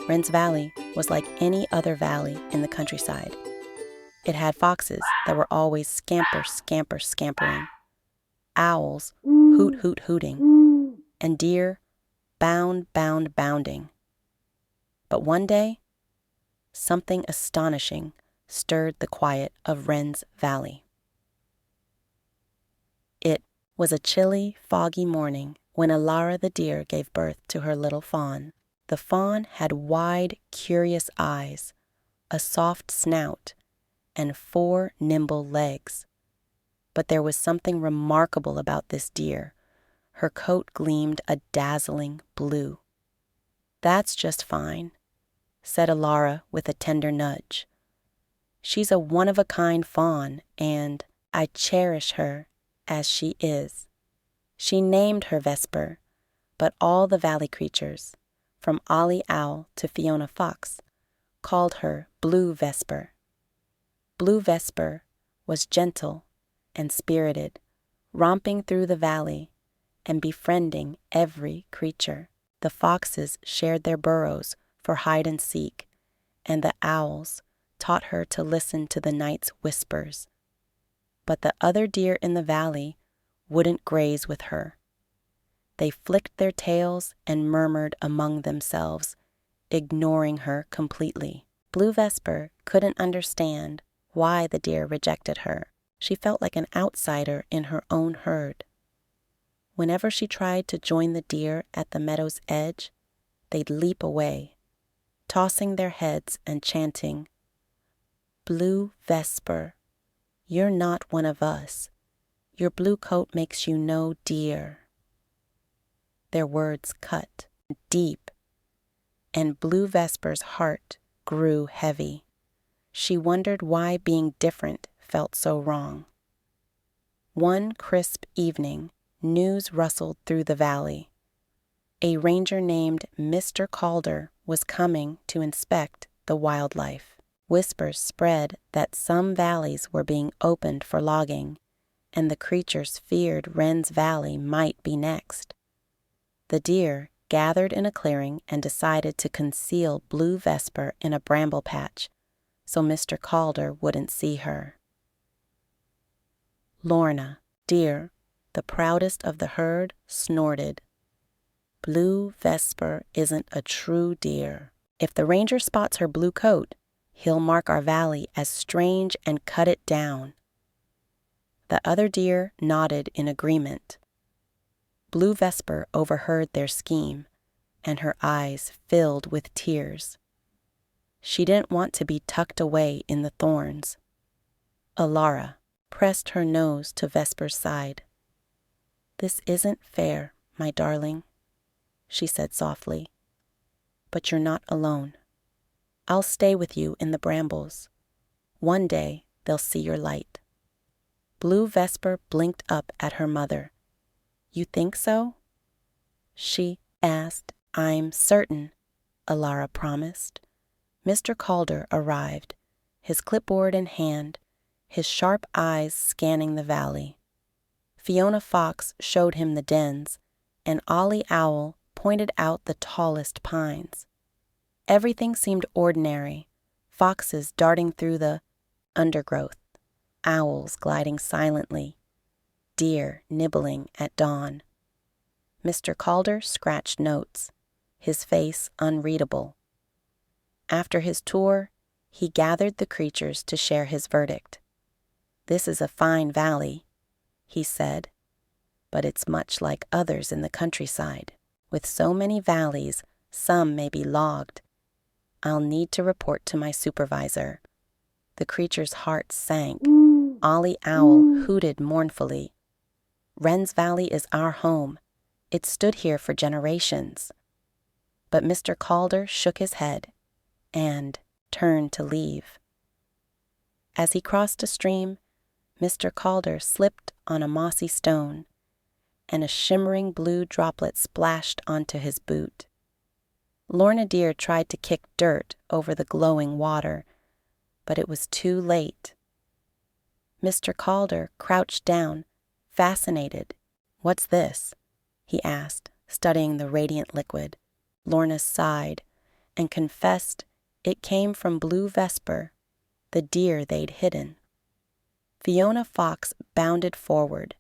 Wren's Valley was like any other valley in the countryside. It had foxes that were always scampering, owls hooting, and deer bounding. But one day, something astonishing stirred the quiet of Wren's Valley. It was a chilly, foggy morning when Elara the deer gave birth to her little fawn. The fawn had wide, curious eyes, a soft snout, and 4 nimble legs. But there was something remarkable about this deer. Her coat gleamed a dazzling blue. "That's just fine," said Elara with a tender nudge. "She's a one-of-a-kind fawn, and I cherish her as she is." She named her Vesper, but all the valley creatures, from Ollie Owl to Fiona Fox, called her Blue Vesper. Blue Vesper was gentle and spirited, romping through the valley and befriending every creature. The foxes shared their burrows for hide and seek, and the owls taught her to listen to the night's whispers. But the other deer in the valley wouldn't graze with her. They flicked their tails and murmured among themselves, ignoring her completely. Blue Vesper couldn't understand why the deer rejected her. She felt like an outsider in her own herd. Whenever she tried to join the deer at the meadow's edge, they'd leap away, tossing their heads and chanting, "Blue Vesper, you're not one of us. Your blue coat makes you no deer." Their words cut deep, and Blue Vesper's heart grew heavy. She wondered why being different felt so wrong. One crisp evening, news rustled through the valley. A ranger named Mr. Calder was coming to inspect the wildlife. Whispers spread that some valleys were being opened for logging, and the creatures feared Wren's Valley might be next. The deer gathered in a clearing and decided to conceal Blue Vesper in a bramble patch so Mr. Calder wouldn't see her. Lorna, deer, the proudest of the herd, snorted. "Blue Vesper isn't a true deer. If the ranger spots her blue coat, he'll mark our valley as strange and cut it down." The other deer nodded in agreement. Blue Vesper overheard their scheme, and her eyes filled with tears. She didn't want to be tucked away in the thorns. Elara pressed her nose to Vesper's side. "This isn't fair, my darling," she said softly. "But you're not alone. I'll stay with you in the brambles. One day they'll see your light." Blue Vesper blinked up at her mother. "You think so?" she asked. "I'm certain," Elara promised. Mr. Calder arrived, his clipboard in hand, his sharp eyes scanning the valley. Fiona Fox showed him the dens, and Ollie Owl pointed out the tallest pines. Everything seemed ordinary, foxes darting through the undergrowth, owls gliding silently, deer nibbling at dawn. Mr. Calder scratched notes, his face unreadable. After his tour, he gathered the creatures to share his verdict. "This is a fine valley," he said, "but it's much like others in the countryside. With so many valleys, some may be logged. I'll need to report to my supervisor." The creature's heart sank. Ollie Owl hooted mournfully. "Wren's Valley is our home. It stood here for generations." But Mr. Calder shook his head and turned to leave. As he crossed a stream, Mr. Calder slipped on a mossy stone, and a shimmering blue droplet splashed onto his boot. Lorna Deer tried to kick dirt over the glowing water, but it was too late. Mr. Calder crouched down, fascinated. "What's this?" he asked, studying the radiant liquid. Lorna sighed and confessed it came from Blue Vesper, the deer they'd hidden. Fiona Fox bounded forward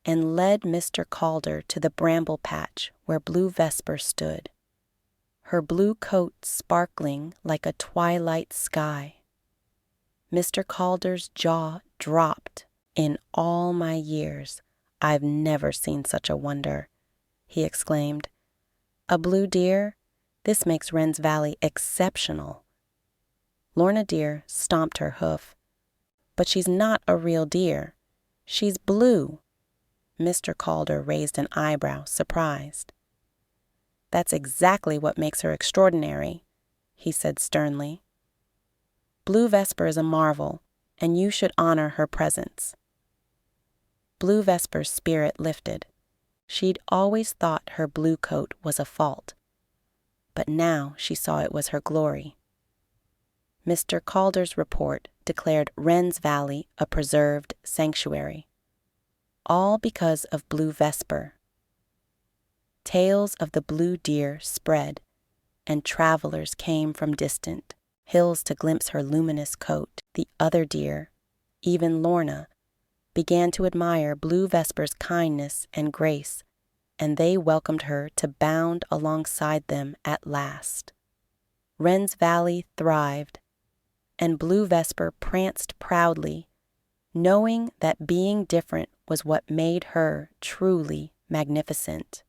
and led Mr. Calder to the bramble patch where Blue Vesper stood, her blue coat sparkling like a twilight sky. Mr. Calder's jaw dropped. In all my years, I've never seen such a wonder, he exclaimed. A blue deer? This makes Wren's Valley exceptional. Lorna Deer stomped her hoof. But she's not a real deer. She's blue. Mr. Calder raised an eyebrow, surprised. That's exactly what makes her extraordinary, he said sternly. Blue Vesper is a marvel, and you should honor her presence. Blue Vesper's spirit lifted. She'd always thought her blue coat was a fault, but now she saw it was her glory. Mr. Calder's report declared Wren's Valley a preserved sanctuary, all because of Blue Vesper. Tales of the blue deer spread, and travelers came from distant hills to glimpse her luminous coat. The other deer, even Lorna, began to admire Blue Vesper's kindness and grace, and they welcomed her to bound alongside them at last. Wren's Valley thrived, and Blue Vesper pranced proudly, knowing that being different was what made her truly magnificent.